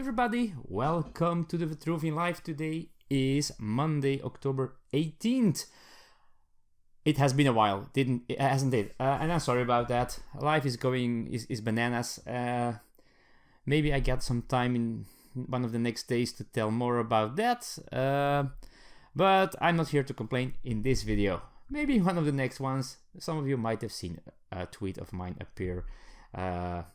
everybody, welcome to the Vitruvian Live. Today is Monday, October 18th. It has been a while, hasn't it? And I'm sorry about that. Life is bananas. Maybe I get some time in one of the next days to tell more about that. But I'm not here to complain in this video. Maybe one of the next ones. Some of you might have seen a tweet of mine appear a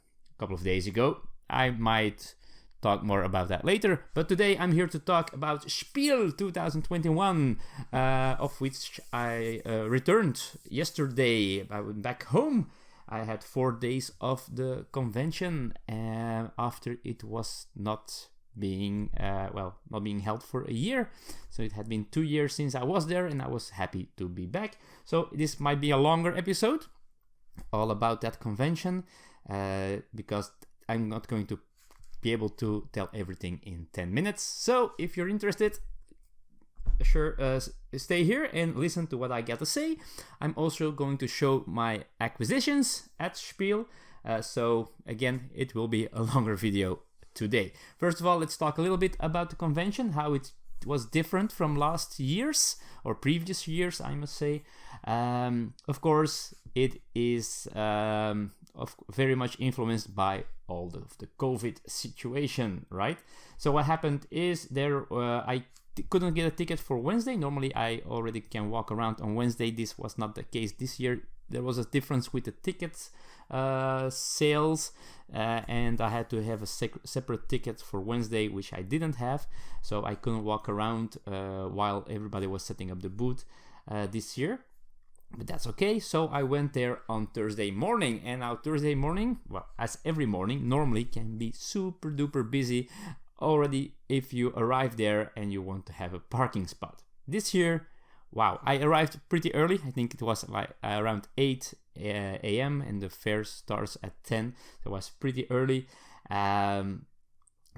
couple of days ago. I might talk more about that later, but today I'm here to talk about Spiel 2021, of which I returned yesterday. I went back home. I had 4 days of the convention after it was not being held for a year. So it had been 2 years since I was there, and I was happy to be back. So this might be a longer episode all about that convention, because I'm not going to be able to tell everything in 10 minutes. So if you're interested, stay here and listen to what I got to say. I'm also going to show my acquisitions at Spiel. So again, it will be a longer video today. First of all, let's talk a little bit about the convention, how it was different from last year's or previous years, I must say. Of course, it is very much influenced by all of the COVID situation, right? So what happened is I couldn't get a ticket for Wednesday. Normally I already can walk around on Wednesday. This was not the case this year. There was a difference with the tickets sales, and I had to have a separate ticket for Wednesday, which I didn't have, so I couldn't walk around while everybody was setting up the booth this year. But that's okay. So I went there on Thursday morning, and now Thursday morning, well, as every morning, normally can be super duper busy already if you arrive there and you want to have a parking spot. This year, wow, I arrived pretty early. I think it was like around 8 a.m. and the fair starts at 10. So it was pretty early.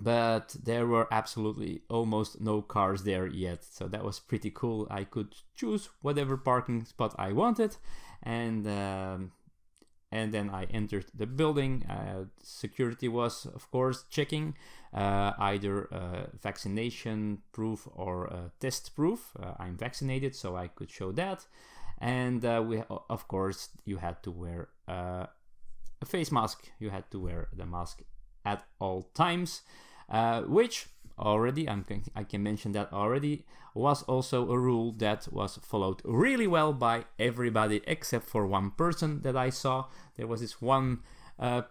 But there were absolutely almost no cars there yet. So that was pretty cool. I could choose whatever parking spot I wanted. And then I entered the building. Security was, of course, checking either vaccination proof or test proof. I'm vaccinated, so I could show that. And of course, you had to wear a face mask. You had to wear the mask at all times, which already, I can mention that already, was also a rule that was followed really well by everybody except for one person that I saw. There was this one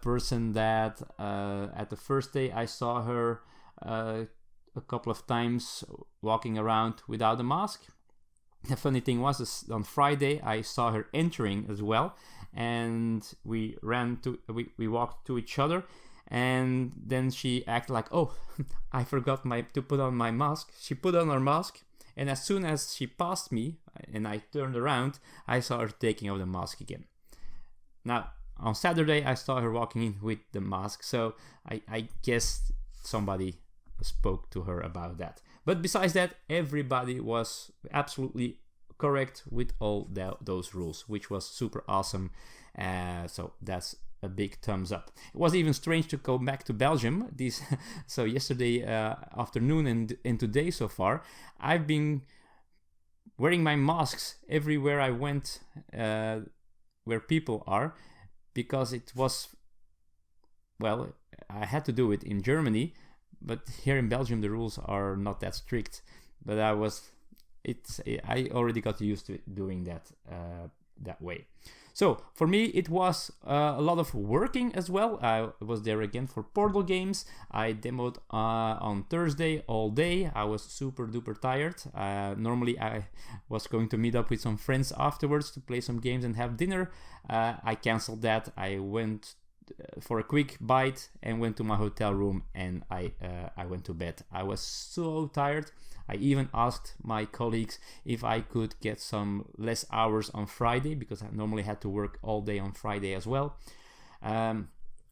person that at the first day I saw her a couple of times walking around without a mask. The funny thing was, on Friday I saw her entering as well, and we walked to each other. And then she acted like, oh, I forgot to put on my mask. She put on her mask, and as soon as she passed me and I turned around, I saw her taking off the mask again. Now, on Saturday, I saw her walking in with the mask, so I guess somebody spoke to her about that. But besides that, everybody was absolutely correct with all those rules, which was super awesome. So that's a big thumbs up. It was even strange to go back to Belgium. So yesterday afternoon and today so far, I've been wearing my masks everywhere I went, where people are, because it was, well, I had to do it in Germany, but here in Belgium the rules are not that strict. But I already got used to doing that that way. So for me, it was a lot of working as well. I was there again for Portal games. I demoed on Thursday all day. I was super duper tired. Normally I was going to meet up with some friends afterwards to play some games and have dinner. I canceled that. I went for a quick bite and went to my hotel room, and I went to bed. I was so tired. I even asked my colleagues if I could get some less hours on Friday, because I normally had to work all day on Friday as well.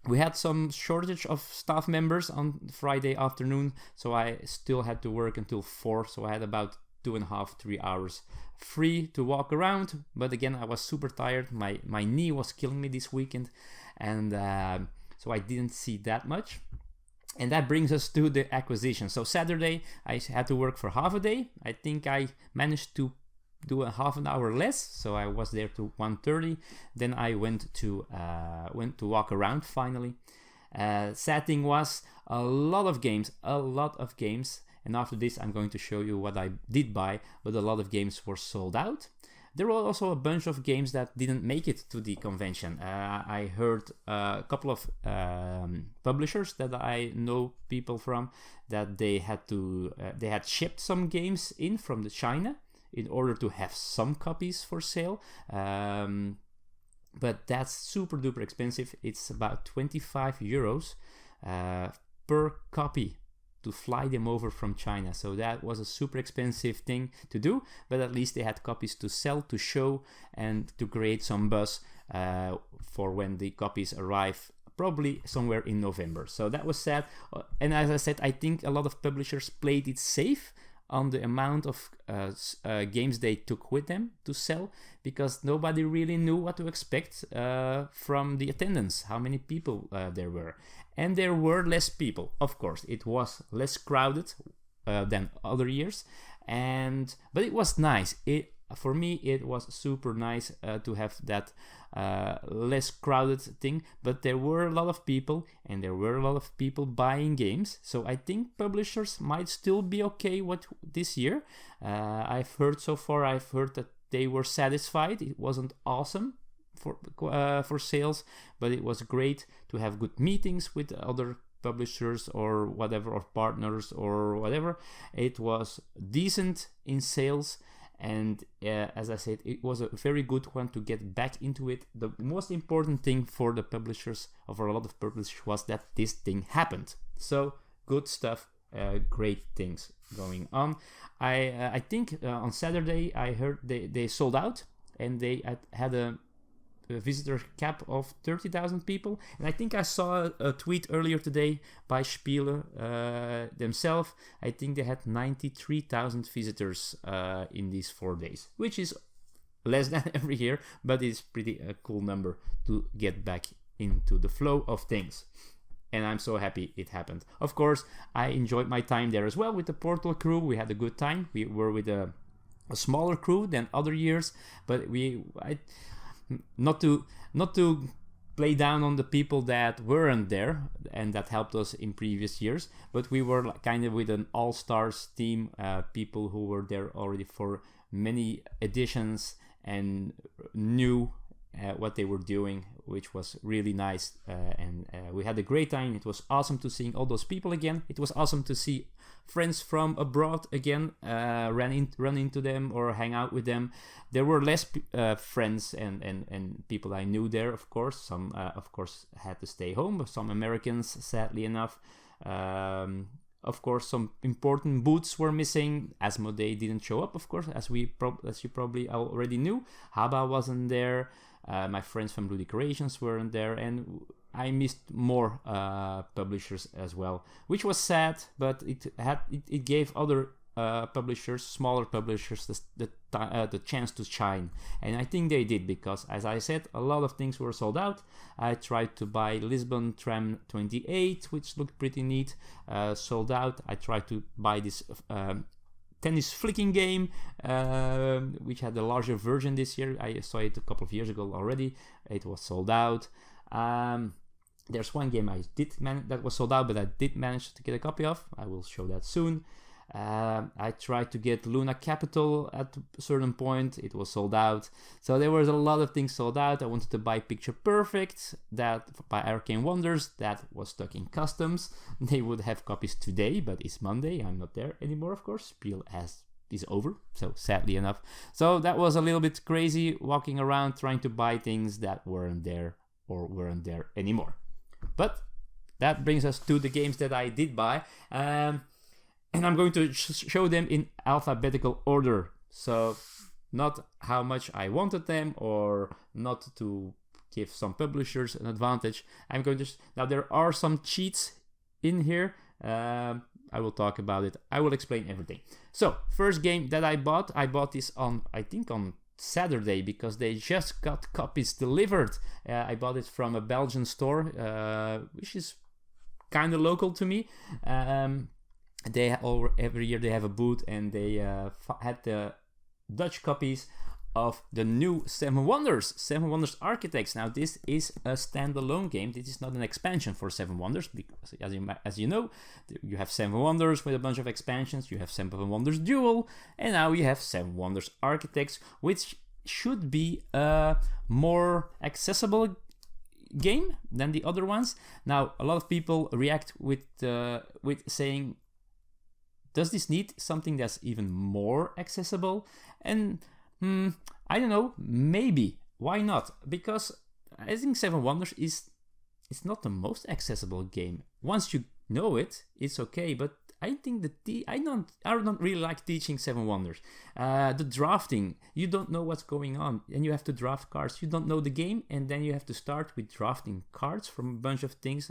We had some shortage of staff members on Friday afternoon, so I still had to work until 4, so I had about 2.5-3 hours free to walk around. But again, I was super tired. My knee was killing me this weekend, and so I didn't see that much. And that brings us to the acquisition. So Saturday, I had to work for half a day. I think I managed to do a half an hour less, so I was there to 1:30. Then I went to walk around finally. Sad thing was a lot of games. And after this, I'm going to show you what I did buy, but a lot of games were sold out. There were also a bunch of games that didn't make it to the convention. I heard a couple of publishers that I know people from that they had shipped some games in from China in order to have some copies for sale. But that's super duper expensive. It's about 25 euros per copy to fly them over from China. So that was a super expensive thing to do, but at least they had copies to sell, to show, and to create some buzz for when the copies arrive, probably somewhere in November. So that was sad. And as I said, I think a lot of publishers played it safe on the amount of games they took with them to sell, because nobody really knew what to expect from the attendance, how many people there were. And there were less people, of course. It was less crowded than other years, but it was nice. For me, it was super nice to have that less crowded thing, but there were a lot of people, and there were a lot of people buying games, so I think publishers might still be okay with this year. I've heard that they were satisfied. It wasn't awesome for sales, but it was great to have good meetings with other publishers or whatever, or partners or whatever. It was decent in sales. And as I said, it was a very good one to get back into it. The most important thing for the publishers, or for a lot of publishers, was that this thing happened. So good stuff, great things going on. I think on Saturday I heard they sold out, and they had a visitor cap of 30,000 people. And I think I saw a tweet earlier today by Spiel themselves. I think they had 93,000 visitors in these 4 days, which is less than every year, but it's pretty a cool number to get back into the flow of things. And I'm so happy it happened. Of course, I enjoyed my time there as well with the Portal crew. We had a good time. We were with a smaller crew than other years, but not to play down on the people that weren't there and that helped us in previous years, but we were kind of with an all-stars team, people who were there already for many editions and knew what they were doing, which was really nice, and we had a great time. It was awesome to see all those people again. It was awesome to see friends from abroad again, run into them or hang out with them. There were less friends and people I knew there, of course. Some of course had to stay home, but some Americans, sadly enough. Of course, some important booths were missing. Asmodee didn't show up, of course, as you probably already knew. Haba wasn't there. My friends from Blue Decorations weren't there, and I missed more publishers as well, which was sad. But it gave other publishers, smaller publishers, the chance to shine, and I think they did, because, as I said, a lot of things were sold out. I tried to buy Lisbon Tram 28, which looked pretty neat, sold out. I tried to buy this tennis flicking game, which had a larger version this year. I saw it a couple of years ago already. It was sold out. There's one game that was sold out, but I did manage to get a copy of. I will show that soon. I tried to get Luna Capital at a certain point. It was sold out. So there was a lot of things sold out. I wanted to buy Picture Perfect, that by Arcane Wonders, that was stuck in customs. They would have copies today, but it's Monday. I'm not there anymore, of course. Spiel is over, so sadly enough. So that was a little bit crazy, walking around trying to buy things that weren't there or weren't there anymore. But that brings us to the games that I did buy. And I'm going to show them in alphabetical order. So not how much I wanted them, or not to give some publishers an advantage. I'm going to... Now, there are some cheats in here. I will talk about it. I will explain everything. So, first game that I bought this on Saturday, because they just got copies delivered. I bought it from a Belgian store, which is kind of local to me. Every year they have a booth, and they had the Dutch copies of the new Seven Wonders Architects. Now this is a standalone game. This is not an expansion for Seven Wonders, because as you know, you have Seven Wonders with a bunch of expansions. You have Seven Wonders Duel, and now you have Seven Wonders Architects, which should be a more accessible game than the other ones. Now a lot of people react with saying, does this need something that's even more accessible? And I don't know, maybe. Why not? Because I think Seven Wonders it's not the most accessible game. Once you know it, it's okay, but I think I don't really like teaching Seven Wonders. The drafting, you don't know what's going on, and you have to draft cards. You don't know the game, and then you have to start with drafting cards from a bunch of things.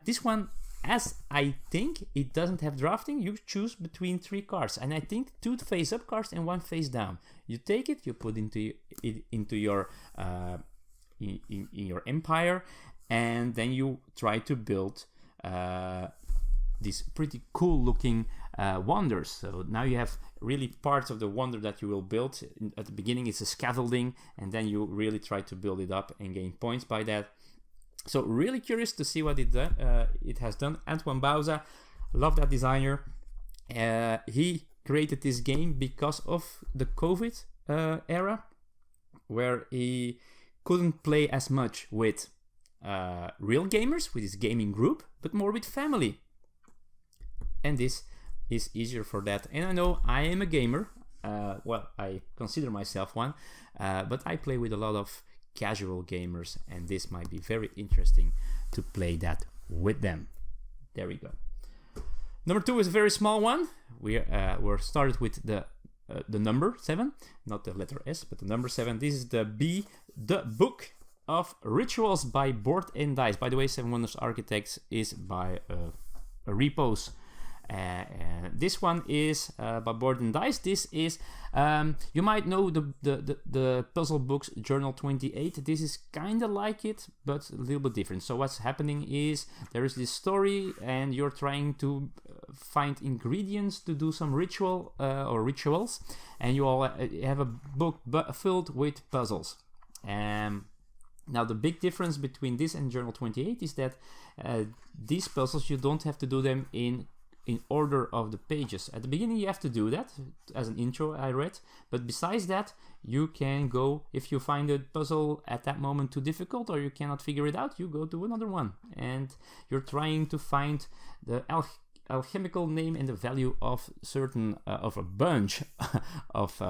This one, as I think it doesn't have drafting, you choose between 3 cards, and I think 2 face-up cards and 1 face-down. You take it, you put into your in your empire, and then you try to build these pretty cool-looking wonders. So now you have really parts of the wonder that you will build. At the beginning, it's a scaffolding, and then you really try to build it up and gain points by that. So really curious to see what it has done. Antoine Bauza, love that designer. He created this game because of the COVID era, where he couldn't play as much with real gamers, with his gaming group, but more with family. And this is easier for that. And I know I am a gamer. Well, I consider myself one, but I play with a lot of casual gamers, and this might be very interesting to play that with them. There we go. Number 2 is a very small one. We're started with the number 7, not the letter S, but the number 7. This is the Book of Rituals by Board and Dice. By the way, Seven Wonders Architects is by a repos. This one is by Board and Dice. This is you might know the puzzle books Journal 28. This is kind of like it, but a little bit different. So what's happening is there is this story, and you're trying to find ingredients to do some ritual or rituals, and you all have a book filled with puzzles. Now the big difference between this and Journal 28 is that these puzzles, you don't have to do them in order of the pages. At the beginning you have to do that as an intro I read, but besides that you can go, if you find a puzzle at that moment too difficult or you cannot figure it out, you go to another one, and you're trying to find the alchemical name and the value of certain of a bunch of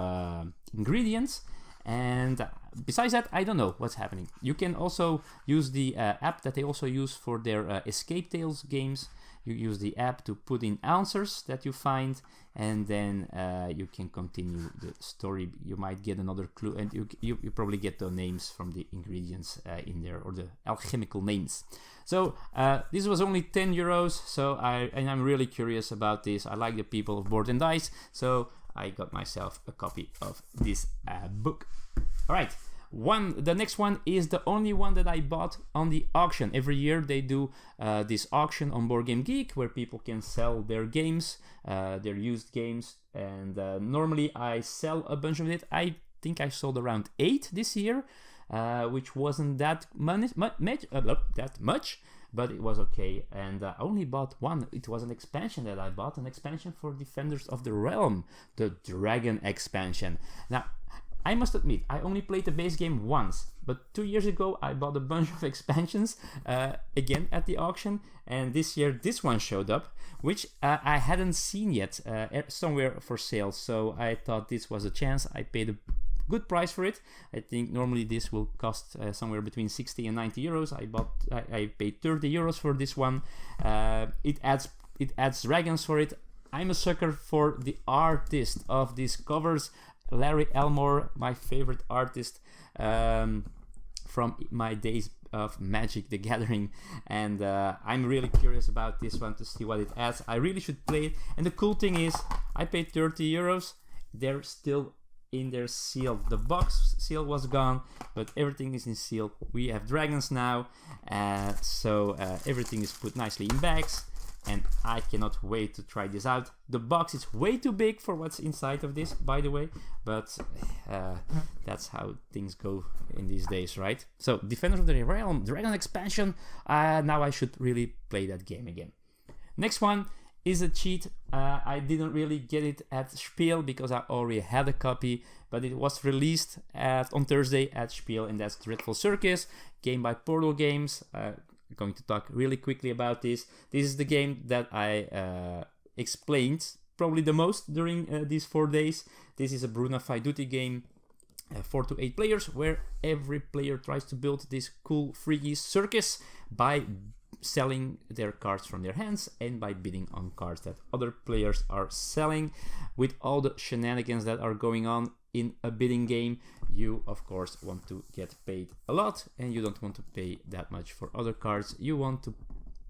ingredients. And besides that, I don't know what's happening. You can also use the app that they also use for their Escape Tales games. You use the app to put in answers that you find, and then you can continue the story. You might get another clue, and you probably get the names from the ingredients in there, or the alchemical names. So this was only 10 euros, so I'm really curious about this. I like the people of Board and Dice, so I got myself a copy of this book. All right. The next one is the only one that I bought on the auction. Every year they do this auction on Board Game Geek where people can sell their games, their used games, and normally I sell a bunch of it. I think I sold around 8 this year, which wasn't that much, but it was okay. And I only bought one. It was an expansion that I bought, an expansion for Defenders of the Realm, the Dragon expansion. Now, I must admit, I only played the base game once, but 2 years ago I bought a bunch of expansions again at the auction, and this year this one showed up, which I hadn't seen yet somewhere for sale, so I thought this was a chance. I paid a good price for it. I think normally this will cost somewhere between 60 and 90 euros. I paid 30 euros for this one. It adds dragons for it. I'm a sucker for the artist of these covers, Larry Elmore, my favorite artist from my days of Magic the Gathering, and I'm really curious about this one to see what it adds. I really should play it, and the cool thing is I paid 30 euros. They're still in their seal. The box seal was gone, but everything is in seal. We have dragons now, so everything is put nicely in bags, and I cannot wait to try this out. The box is way too big for what's inside of this, by the way, but that's how things go in these days, right? So, Defender of the Realm, Dragon Expansion, now I should really play that game again. Next one is a cheat. I didn't really get it at Spiel because I already had a copy, but it was released on Thursday at Spiel, and that's Dreadful Circus, game by Portal Games. I'm going to talk really quickly about this. This is the game that I explained probably the most during these 4 days. This is a Bruna Faiduti game, 4 to 8 players, where every player tries to build this cool, freaky circus by selling their cards from their hands and by bidding on cards that other players are selling. With all the shenanigans that are going on in a bidding game, you of course want to get paid a lot, and you don't want to pay that much for other cards. You want to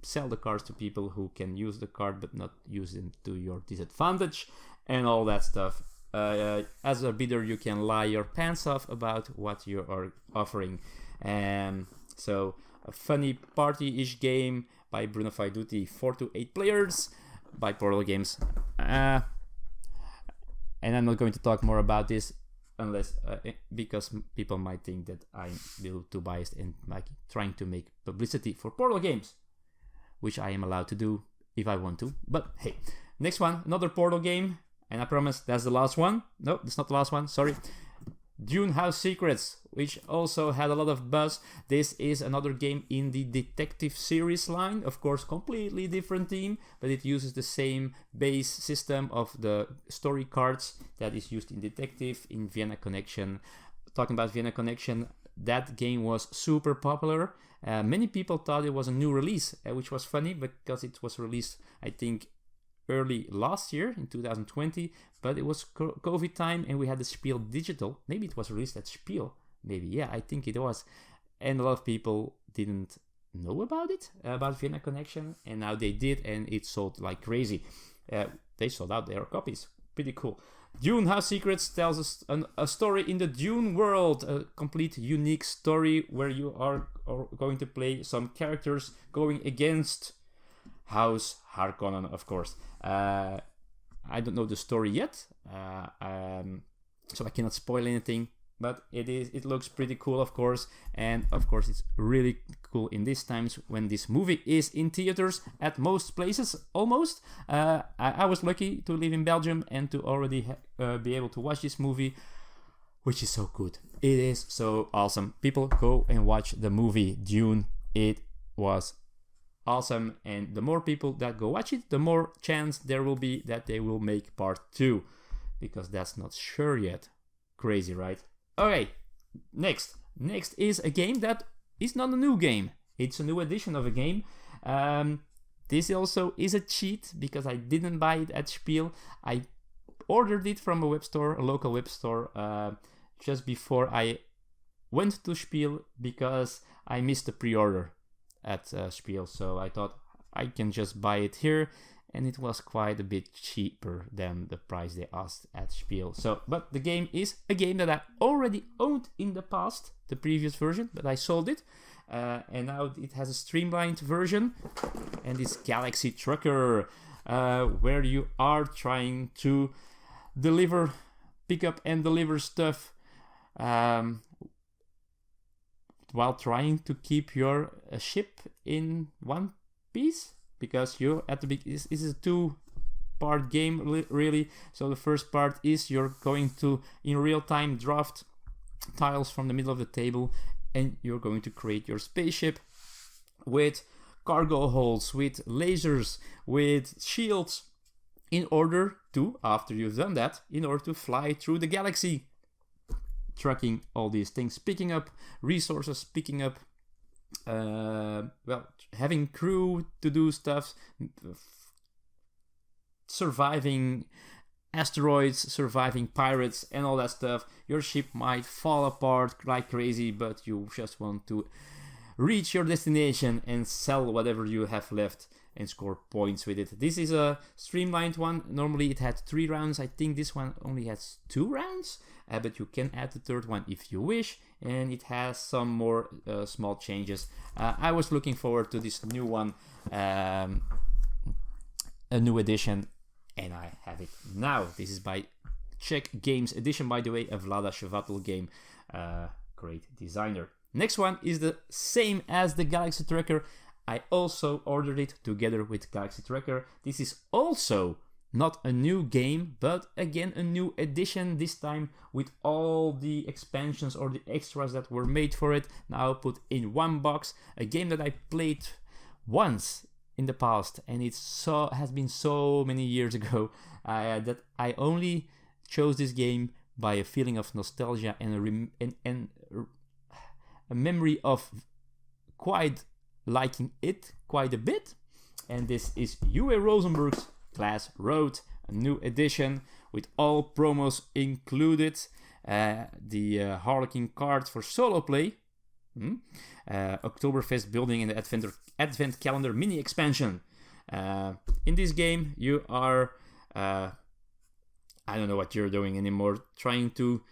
sell the cards to people who can use the card but not use them to your disadvantage and all that stuff. As a bidder, you can lie your pants off about what you are offering. So a funny party-ish game by Bruno Faiduti, 4 to 8 players by Portal Games. And I'm not going to talk more about this unless because people might think that I'm a little too biased and like trying to make publicity for Portal Games, which I am allowed to do if I want to. But hey, next one, another Portal game, and I promise that's the last one. No, that's not the last one, sorry. Dune House Secrets, which also had a lot of buzz. This is another game in the detective series line. Of course, completely different theme, but it uses the same base system of the story cards that is used in Detective, in Vienna Connection. Talking about Vienna Connection, that game was super popular. Many people thought it was a new release, which was funny because it was released, I think, early last year in 2020, but it was COVID time and we had the Spiel digital. Maybe it was released at Spiel. Maybe, yeah, I think it was. And a lot of people didn't know about it, about Vienna Connection, and now they did, and it sold like crazy. They sold out their copies. Pretty cool. Dune House Secrets tells us a story in the Dune world, a complete unique story where you are going to play some characters going against House Harkonnen, of course. I don't know the story yet, so I cannot spoil anything, but it looks pretty cool, of course, and of course it's really cool in these times when this movie is in theaters at most places, almost. I was lucky to live in Belgium and to already be able to watch this movie, which is so good. It is so awesome. People, go and watch the movie Dune. It was awesome, and the more people that go watch it, the more chance there will be that they will make part 2, because that's not sure yet. Crazy, right? Okay, next is a game that is not a new game. It's a new edition of a game. This also is a cheat because I didn't buy it at Spiel. I ordered it from a local web store, just before I went to Spiel because I missed the pre-order at Spiel, so I thought I can just buy it here, and it was quite a bit cheaper than the price they asked at Spiel. So, but the game is a game that I already owned in the past, the previous version, but I sold it, and now it has a streamlined version, and it's Galaxy Trucker, where you are trying to pick up and deliver stuff, while trying to keep your ship in one piece, because you at the this is a 2-part game really. So the first part is you're going to in real time draft tiles from the middle of the table, and you're going to create your spaceship with cargo holds, with lasers, with shields, in order to, after you've done that, in order to fly through the galaxy, trucking all these things, picking up resources, picking up, having crew to do stuff, surviving asteroids, surviving pirates, and all that stuff. Your ship might fall apart like crazy, but you just want to reach your destination and sell whatever you have left and score points with it. This is a streamlined one. Normally it had 3 rounds. I think this one only has 2 rounds. but you can add the third one if you wish, and it has some more small changes. I was looking forward to this new one, a new edition, and I have it now. This is by Czech Games edition, by the way, a Vlada Shvatul game. Great designer. Next one is the same as the Galaxy Tracker. I also ordered it together with Galaxy Tracker. This is also not a new game, but again a new edition, this time with all the expansions or the extras that were made for it, now put in one box. A game that I played once in the past, and it has been so many years ago that I only chose this game by a feeling of nostalgia and a memory of quite liking it quite a bit. And this is Uwe Rosenberg's Glass Road, a new edition with all promos included. The Harlequin card for solo play, Oktoberfest building and the Advent calendar mini expansion. In this game you are I don't know what you're doing anymore, trying to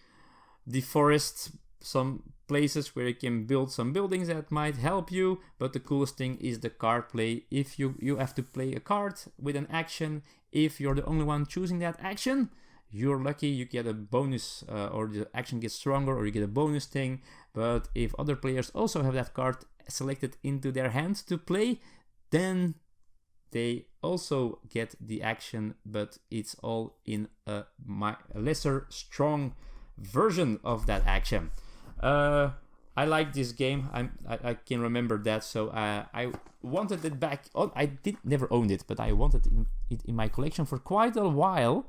deforest some places where you can build some buildings that might help you, but the coolest thing is the card play. If you have to play a card with an action, if you're the only one choosing that action, you're lucky, you get a bonus, or the action gets stronger, or you get a bonus thing. But if other players also have that card selected into their hands to play, then they also get the action, but it's all in a lesser strong version of that action. I like this game. I can remember that, so I wanted it back. Oh, I never owned it, but I wanted it in my collection for quite a while.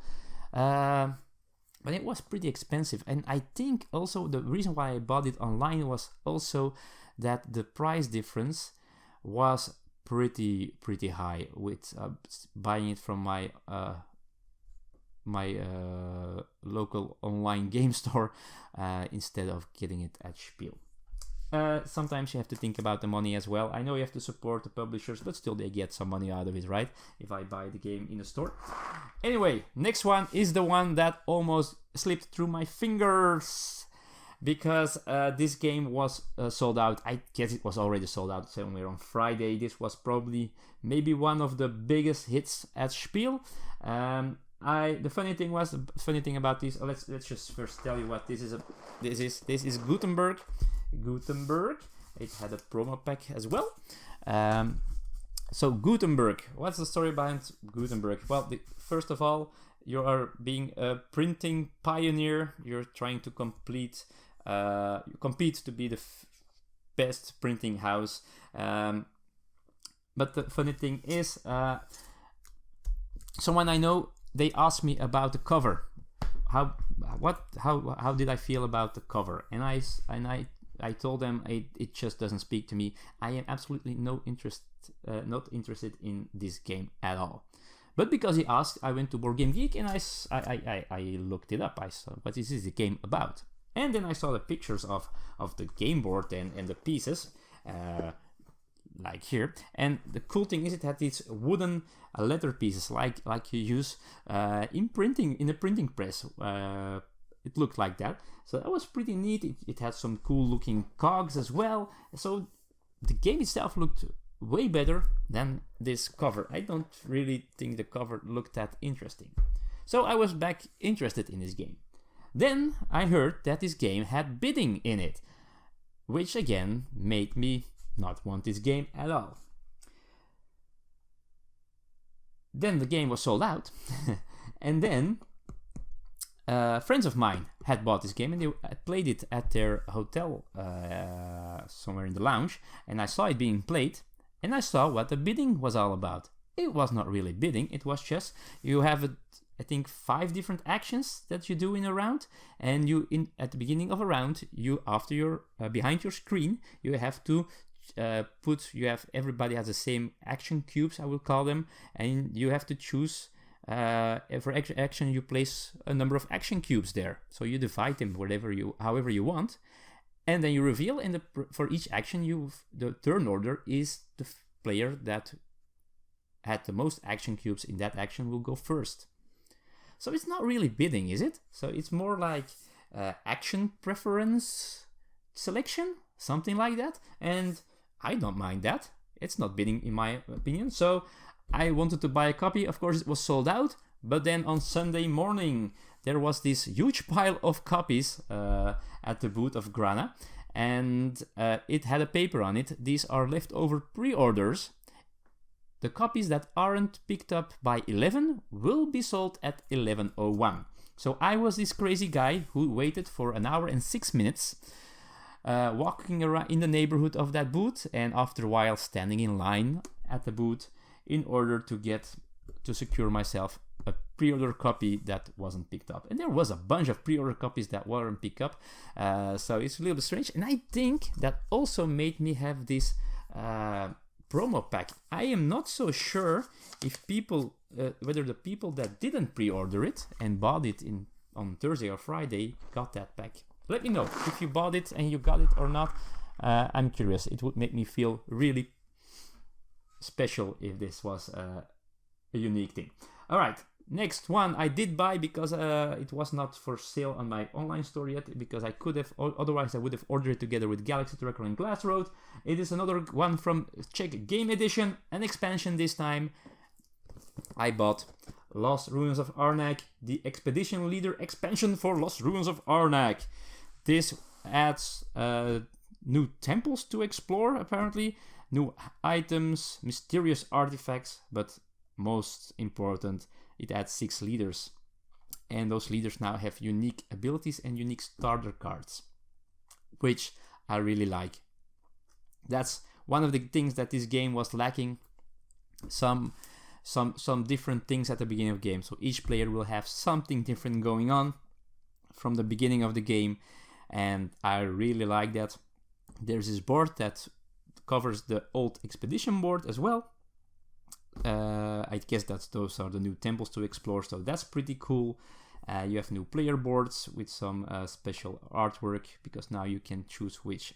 But it was pretty expensive, and I think also the reason why I bought it online was also that the price difference was pretty high with buying it from my local online game store instead of getting it at Spiel. Sometimes you have to think about the money as well. I know you have to support the publishers, but still they get some money out of it, right? If I buy the game in a store. Anyway, next one is the one that almost slipped through my fingers, because this game was sold out. I guess it was already sold out somewhere on Friday. This was probably maybe one of the biggest hits at Spiel. The funny thing about this. Let's just first tell you what this is. This is Gutenberg. It had a promo pack as well. So Gutenberg. What's the story behind Gutenberg? Well, first of all, you are being a printing pioneer. You're trying to compete to be the best printing house. But the funny thing is, someone I know, they asked me about the cover. How did I feel about the cover? And I told them it just doesn't speak to me. I am absolutely not interested in this game at all. But because he asked, I went to Board Game Geek and I looked it up. I saw what is this game about, and then I saw the pictures of the game board and the pieces, like here. And the cool thing is it had these wooden letter pieces like you use in a printing press. It looked like that, so that was pretty neat. It had some cool looking cogs as well, so the game itself looked way better than this cover. I don't really think the cover looked that interesting, so I was back interested in this game. Then I heard that this game had bidding in it, which again made me not want this game at all. Then the game was sold out and then friends of mine had bought this game and they played it at their hotel somewhere in the lounge, and I saw it being played and I saw what the bidding was all about. It was not really bidding, it was just you have I think 5 different actions that you do in a round, and at the beginning of a round, after you're behind your screen, you have to everybody has the same action cubes, I will call them, and you have to choose for action you place a number of action cubes there. So you divide them however you want, and then you reveal for each action the turn order is the player that had the most action cubes in that action will go first. So it's not really bidding, is it? So it's more like action preference selection, something like that. And I don't mind that. It's not bidding in my opinion. So I wanted to buy a copy. Of course, it was sold out. But then on Sunday morning, there was this huge pile of copies at the booth of Grana. And it had a paper on it. These are leftover pre-orders. The copies that aren't picked up by 11 will be sold at 11:01. So I was this crazy guy who waited for an hour and 6 minutes, walking around in the neighborhood of that booth, and after a while standing in line at the booth in order to secure myself a pre-order copy that wasn't picked up. And there was a bunch of pre-order copies that weren't picked up, so it's a little bit strange. And I think that also made me have this promo pack. I am not so sure if people, whether the people that didn't pre-order it and bought it on Thursday or Friday got that pack. Let me know if you bought it and you got it or not. I'm curious. It would make me feel really special if this was a unique thing. All right, next one I did buy because it was not for sale on my online store yet, because I could have, otherwise I would have ordered it together with Galaxy Tracker and Glass Road. It is another one from Czech Game Edition, an expansion this time. I bought Lost Ruins of Arnak, the Expedition Leader expansion for Lost Ruins of Arnak. This adds new temples to explore, apparently, new items, mysterious artifacts, but most important, it adds 6 leaders. And those leaders now have unique abilities and unique starter cards, which I really like. That's one of the things that this game was lacking. Some different things at the beginning of the game. So each player will have something different going on from the beginning of the game. And I really like that. There's this board that covers the old expedition board as well. I guess those are the new temples to explore, so that's pretty cool. You have new player boards with some special artwork, because now you can choose which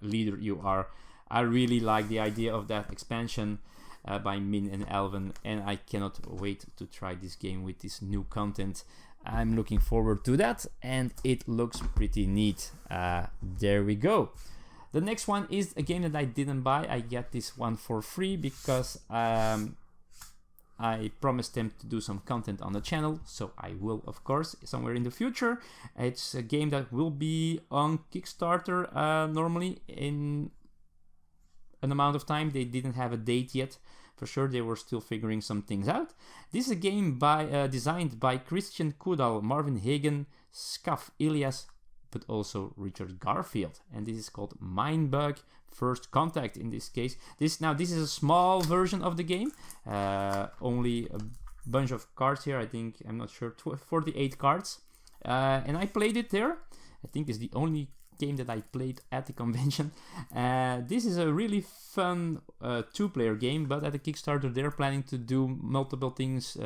leader you are. I really like the idea of that expansion by Min and Alvin, and I cannot wait to try this game with this new content. I'm looking forward to that, and it looks pretty neat. There we go. The next one is a game that I didn't buy. I get this one for free because I promised them to do some content on the channel, so I will, of course, somewhere in the future. It's a game that will be on Kickstarter normally in an amount of time. They didn't have a date yet. For sure, they were still figuring some things out. This is a game designed by Christian Kudal, Marvin Hagen, Scaf Ilias, but also Richard Garfield. And this is called Mindbug First Contact in this case. This is a small version of the game. Only a bunch of cards here. I think, I'm not sure, 48 cards. And I played it there. I think it's the only game that I played at the convention. This is a really fun 2-player game, but at the Kickstarter they're planning to do multiple things.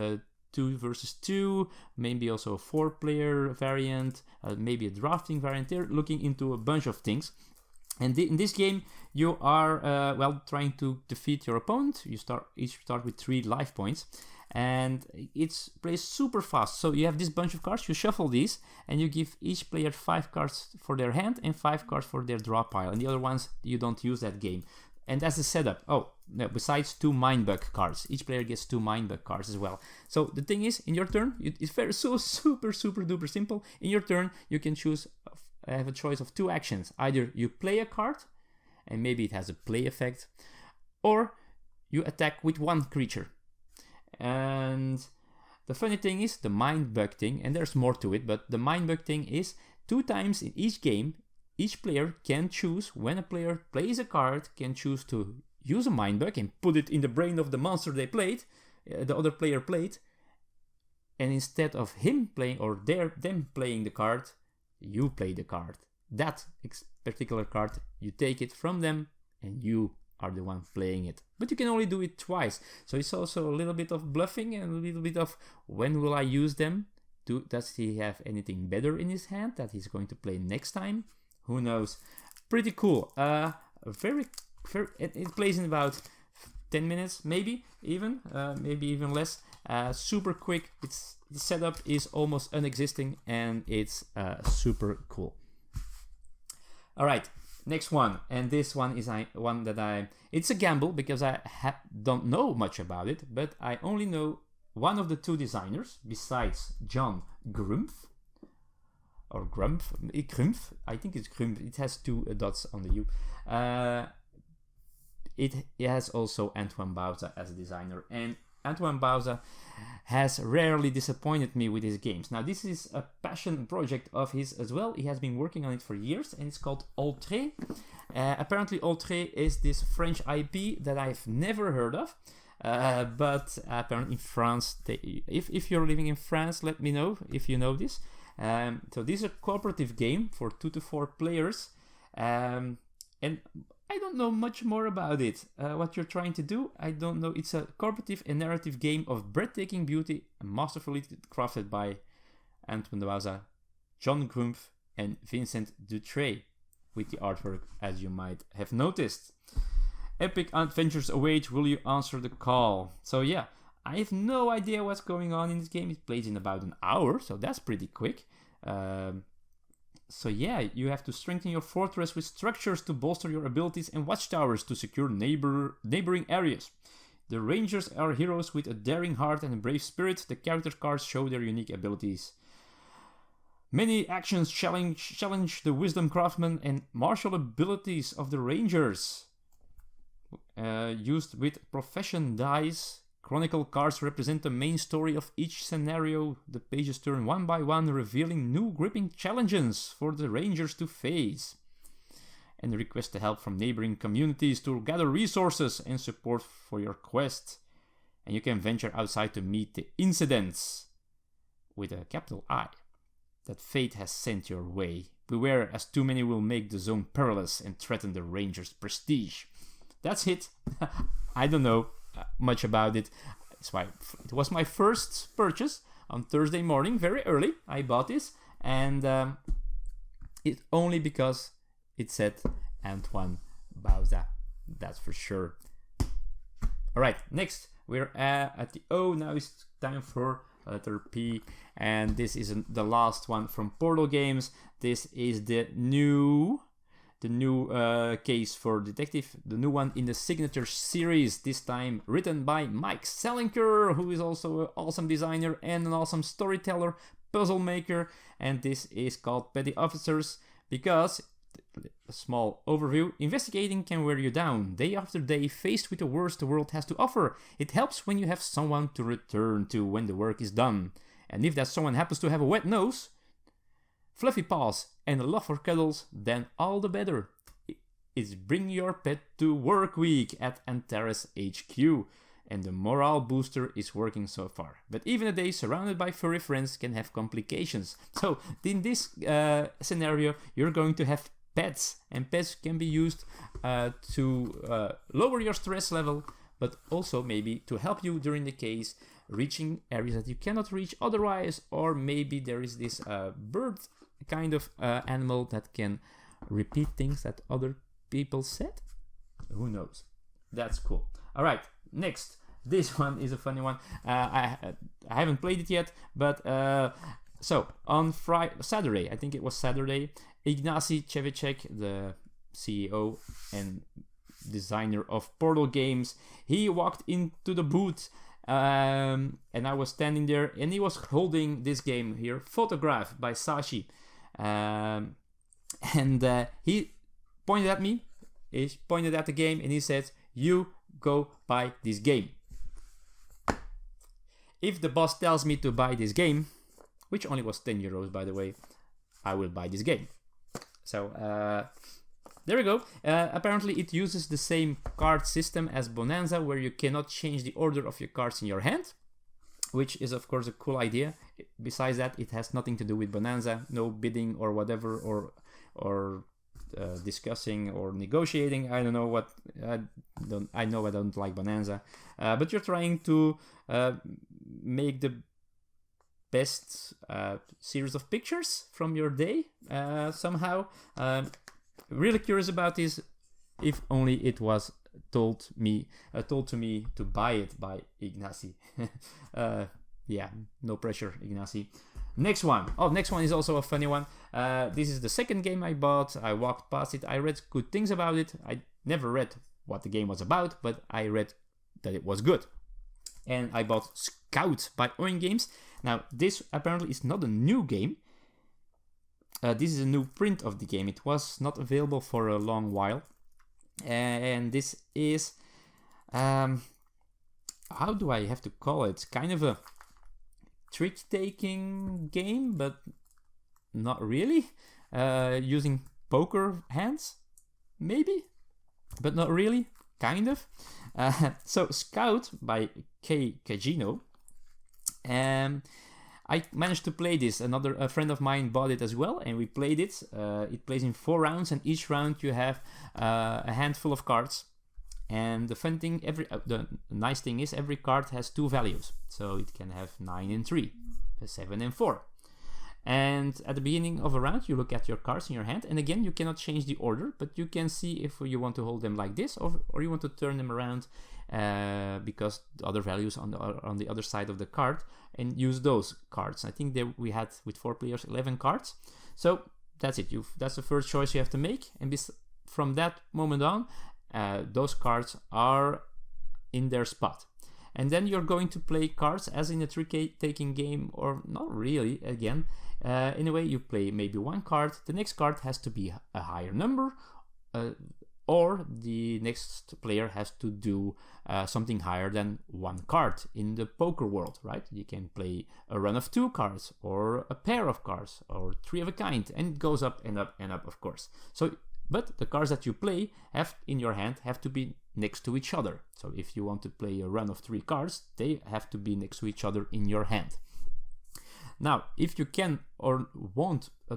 2 versus 2, maybe also a 4-player variant, maybe a drafting variant. They're looking into a bunch of things. And in this game, you are trying to defeat your opponent. You each start with 3 life points, and it plays super fast. So you have this bunch of cards. You shuffle these, and you give each player 5 cards for their hand and 5 cards for their draw pile. And the other ones you don't use that game. And that's the setup. Oh, besides 2 Mindbug cards, each player gets 2 Mindbug cards as well. So the thing is, in your turn, it's super duper simple. In your turn, you can have a choice of 2 actions. Either you play a card, and maybe it has a play effect, or you attack with 1 creature. And the funny thing is, the Mindbug thing, and there's more to it, but the Mindbug thing is 2 times in each game, each player can choose, when a player plays a card, can choose to use a Mindbug and put it in the brain of the monster they played, the other player played, and instead of him playing or them playing the card, you play the card. That particular card, you take it from them and you are the one playing it. But you can only do it twice. So it's also a little bit of bluffing and a little bit of, when will I use them? Does he have anything better in his hand that he's going to play next time? Who knows? Pretty cool. It plays in about 10 minutes, maybe even less. Super quick. The setup is almost unexisting, and it's super cool. All right, next one, and this one is one that it's a gamble because I don't know much about it, but I only know one of the two designers besides John Grumpf, or Grumpf, I think it's Grumpf. It has two dots on the U. It has also Antoine Bauza as a designer, and Antoine Bauza has rarely disappointed me with his games. Now, this is a passion project of his as well. He has been working on it for years, and it's called Oltré. Apparently, Oltré is this French IP that I've never heard of, but apparently in France, if you're living in France, let me know if you know this. So this is a cooperative game for 2 to 4 players, and I don't know much more about it. What you're trying to do, I don't know. It's a cooperative and narrative game of breathtaking beauty, masterfully crafted by Antoine Bauza, John Grumpf, and Vincent Dutrey, with the artwork, as you might have noticed. Epic adventures await. Will you answer the call? So yeah, I have no idea what's going on in this game. It plays in about an hour, so that's pretty quick. So yeah, you have to strengthen your fortress with structures to bolster your abilities and watchtowers to secure neighboring areas. The Rangers are heroes with a daring heart and a brave spirit. The character cards show their unique abilities. Many actions challenge the wisdom, craftsman, and martial abilities of the Rangers. Used with profession dice. Chronicle cards represent the main story of each scenario. The pages turn one by one, revealing new gripping challenges for the Rangers to face. And request the help from neighboring communities to gather resources and support for your quest. And you can venture outside to meet the incidents, with a capital I, that fate has sent your way. Beware, as too many will make the zone perilous and threaten the Rangers' prestige. That's it. I don't know much about it. That's why it was my first purchase on Thursday morning, very early. I bought this, and it only because it said Antoine Bauza. That's for sure. All right, next we're at the O. Now it's time for letter P, and this is the last one from Portal Games. This is the new case for Detective, the new one in the Signature series, this time written by Mike Selinker, who is also an awesome designer and an awesome storyteller, puzzle maker, and this is called Petty Officers because, a small overview, investigating can wear you down, day after day, faced with the worst the world has to offer. It helps when you have someone to return to when the work is done, and if that someone happens to have a wet nose, fluffy paws, and a love for cuddles, then all the better. It's Bring Your Pet to Work Week at Antares HQ, and the morale booster is working so far. But even a day surrounded by furry friends can have complications. So in this scenario, you're going to have pets, and pets can be used to lower your stress level, but also maybe to help you during the case, reaching areas that you cannot reach otherwise, or maybe there is this bird kind of animal that can repeat things that other people said. Who knows? That's cool. All right, next. This one is a funny one. I haven't played it yet, but so on Saturday, I think it was Saturday, Ignacy Cevicek, the CEO and designer of Portal Games, he walked into the booth. And I was standing there, and he was holding this game here, Photograph by Sashi. And he pointed at me, he pointed at the game, and he said, "You go buy this game." If the boss tells me to buy this game, which only was 10 euros by the way, I will buy this game. So there we go. Apparently it uses the same card system as Bonanza, where you cannot change the order of your cards in your hand, which is of course a cool idea. Besides that, it has nothing to do with Bonanza, no bidding or whatever, or discussing or negotiating. I don't know what, I know I don't like Bonanza, but you're trying to make the best series of pictures from your day somehow. Really curious about this. If only it was told to me to buy it by Ignacy. Yeah, no pressure, Ignacy. Next one. Oh, next one is also a funny one. This is the second game I bought. I walked past it. I read good things about it. I never read what the game was about, but I read that it was good. And I bought Scout by Oin Games. Now, this apparently is not a new game. This is a new print of the game. It was not available for a long while. And this is... how do I have to call it? It's kind of a trick-taking game, but not really. Using poker hands, maybe, but not really, kind of. So Scout by Kei Kajino. I managed to play this. A friend of mine bought it as well, and we played it. It plays in 4 rounds, and each round you have a handful of cards. And the fun thing, the nice thing is every card has 2 values. So it can have 9 and 3, 7 and 4. And at the beginning of a round, you look at your cards in your hand. And again, you cannot change the order, but you can see if you want to hold them like this or you want to turn them around because the other values on the other side of the card, and use those cards. I think we had, with 4 players, 11 cards. So that's it. That's the first choice you have to make. And from that moment on, those cards are in their spot. And then you're going to play cards as in a trick-taking game, or not really, again. In a way, you play maybe 1 card. The next card has to be a higher number, or the next player has to do something higher than 1 card in the poker world, right? You can play a run of 2 cards, or a pair of cards, or 3 of a kind, and it goes up and up and up, of course. But the cards that you play in your hand have to be next to each other. So if you want to play a run of 3 cards, they have to be next to each other in your hand. Now, if you can or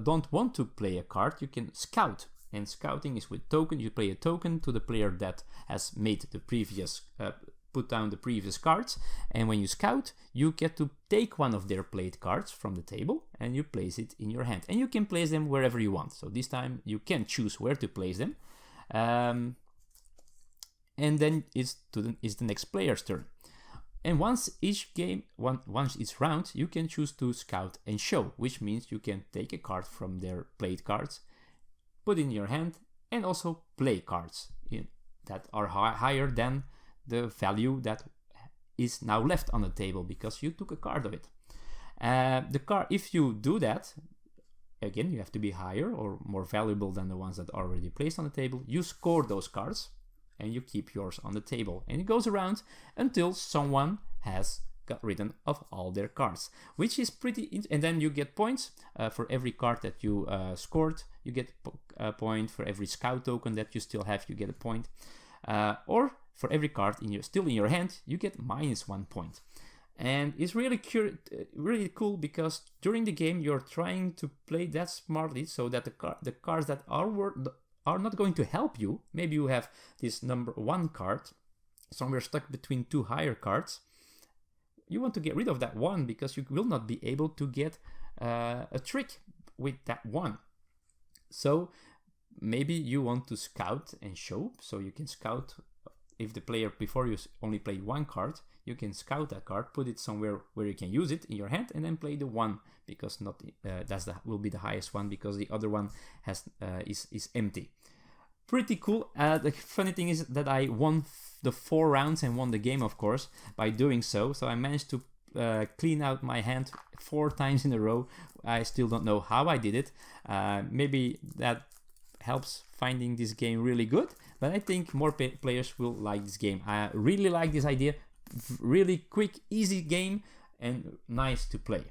don't want to play a card, you can scout. And scouting is with token. You play a token to the player that has made the previous put down the previous cards, and when you scout, you get to take one of their played cards from the table and you place it in your hand, and you can place them wherever you want. So this time you can choose where to place them, and then it's the next player's turn. And once each round, you can choose to scout and show, which means you can take a card from their played cards, put it in your hand, and also play cards that are higher than the value that is now left on the table because you took a card of it. If you do that, again, you have to be higher or more valuable than the ones that are already placed on the table. You score those cards and you keep yours on the table, and it goes around until someone has got rid of all their cards, which is and then you get points for every card that you scored. You get a point for every scout token that you still have. You get a point, or for every card still in your hand, you get -1 point. And it's really cool because during the game you're trying to play that smartly so that the cards that are not going to help you. Maybe you have this number 1 card somewhere stuck between 2 higher cards. You want to get rid of that 1 because you will not be able to get a trick with that 1. So maybe you want to scout and show, so you can scout. If the player before you only played 1 card, you can scout that card, put it somewhere where you can use it in your hand, and then play the 1 because will be the highest one because the other one is empty. Pretty cool. The funny thing is that I won the 4 rounds and won the game, of course, by doing so. So I managed to clean out my hand 4 times in a row. I still don't know how I did it. Maybe that helps finding this game really good, but I think more players will like this game. I really like this idea. Really quick, easy game, and nice to play.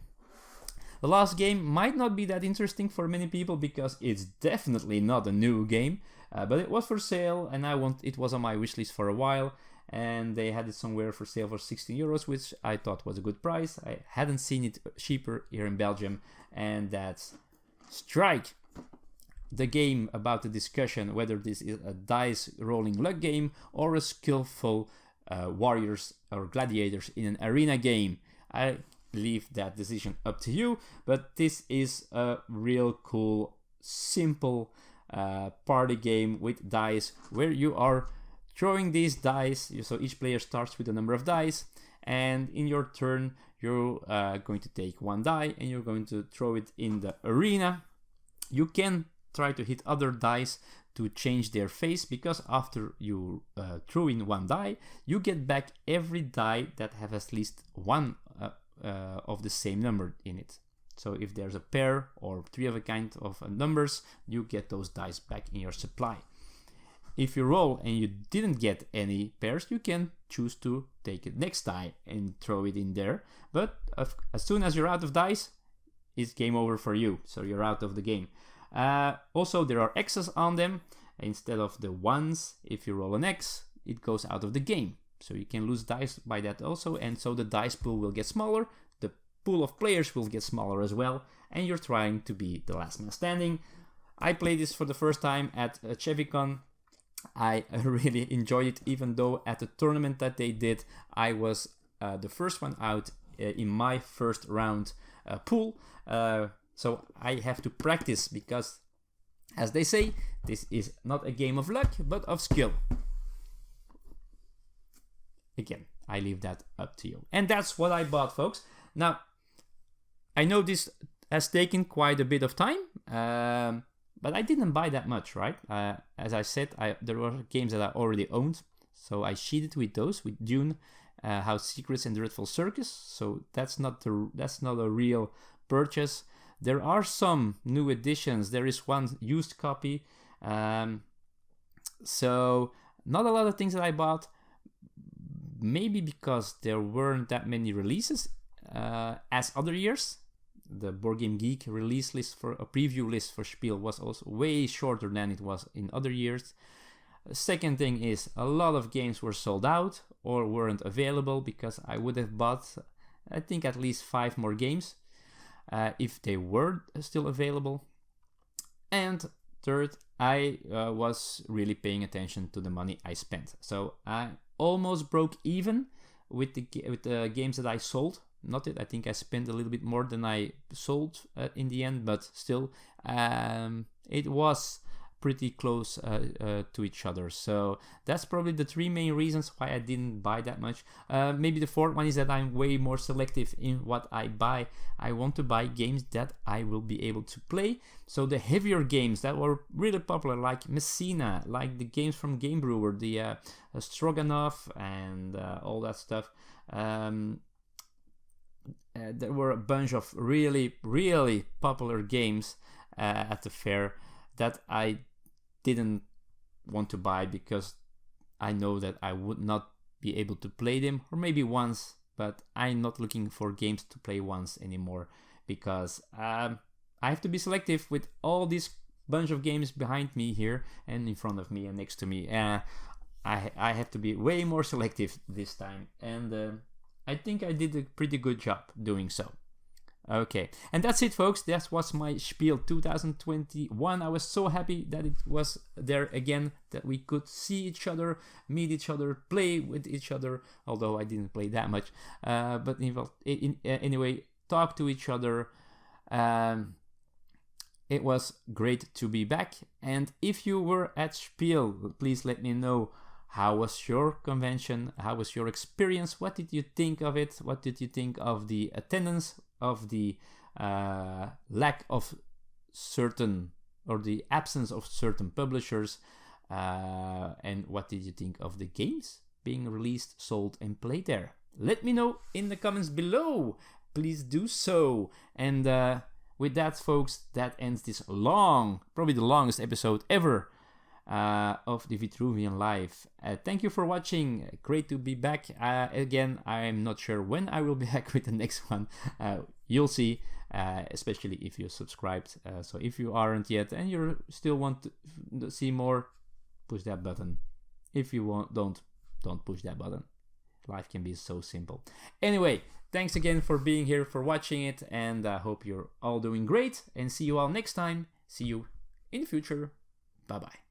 The last game might not be that interesting for many people because it's definitely not a new game, but it was for sale and it was on my wishlist for a while, and they had it somewhere for sale for 16 euros, which I thought was a good price. I hadn't seen it cheaper here in Belgium, and that's Strike. The game about the discussion whether this is a dice rolling luck game or a skillful warriors or gladiators in an arena game. I leave that decision up to you, but this is a real cool, simple party game with dice where you are throwing these dice. So each player starts with a number of dice, and in your turn you're going to take one die and you're going to throw it in the arena. You can try to hit other dice to change their face, because after you throw in one die, you get back every die that have at least one of the same number in it. So if there's a pair or three of a kind of numbers, you get those dice back in your supply. If you roll and you didn't get any pairs, you can choose to take the next die and throw it in there. But as soon as you're out of dice, it's game over for you. So you're out of the game. Also, there are X's on them. Instead of the ones, if you roll an X, it goes out of the game. So you can lose dice by that also. And so the dice pool will get smaller. The pool of players will get smaller as well. And you're trying to be the last man standing. I played this for the first time at Chevicon. I really enjoyed it, even though at the tournament that they did, I was the first one out in my first round pool. So I have to practice, because, as they say, this is not a game of luck, but of skill. Again, I leave that up to you. And that's what I bought, folks. Now, I know this has taken quite a bit of time, but I didn't buy that much, right? As I said, there were games that I already owned, so I cheated with those, with Dune, House Secrets, and Dreadful Circus. So that's not a real purchase. There are some new editions. There is one used copy. So not a lot of things that I bought. Maybe because there weren't that many releases as other years. The Board Game Geek release list for a preview list for Spiel was also way shorter than it was in other years. Second thing is, a lot of games were sold out or weren't available, because I would have bought, I think, at least 5 more games if they were still available. And third, I was really paying attention to the money I spent. So I almost broke even with the games that I sold. Not it. I think I spent a little bit more than I sold in the end, but still, it was pretty close to each other. So that's probably the 3 main reasons why I didn't buy that much. Maybe the fourth one is that I'm way more selective in what I buy. I want to buy games that I will be able to play. So the heavier games that were really popular, like Messina, like the games from Game Brewer, the Stroganoff, and all that stuff. There were a bunch of really, really popular games at the fair that I didn't want to buy, because I know that I would not be able to play them, or maybe once, but I'm not looking for games to play once anymore, because I have to be selective with all these bunch of games behind me here and in front of me and next to me. I have to be way more selective this time, and I think I did a pretty good job doing so. Okay, and that's it, folks. That was my Spiel 2021. I was so happy that it was there again, that we could see each other, meet each other, play with each other, although I didn't play that much. But anyway, talk to each other. It was great to be back. And if you were at Spiel, please let me know. How was your convention? How was your experience? What did you think of it? What did you think of the attendance, of the lack of certain, or the absence of certain publishers? And what did you think of the games being released, sold, and played there? Let me know in the comments below. Please do so. And with that, folks, that ends this long, probably the longest episode ever of the Vitruvian Live. Thank you for watching. Great to be back again. I'm not sure when I will be back with the next one. You'll see, especially if you subscribed. So if you aren't yet and you still want to see more, push that button. If you want, don't push that button. Life can be so simple. Anyway, thanks again for being here, for watching it, and I hope you're all doing great, and see you all next time. See you in the future. Bye bye.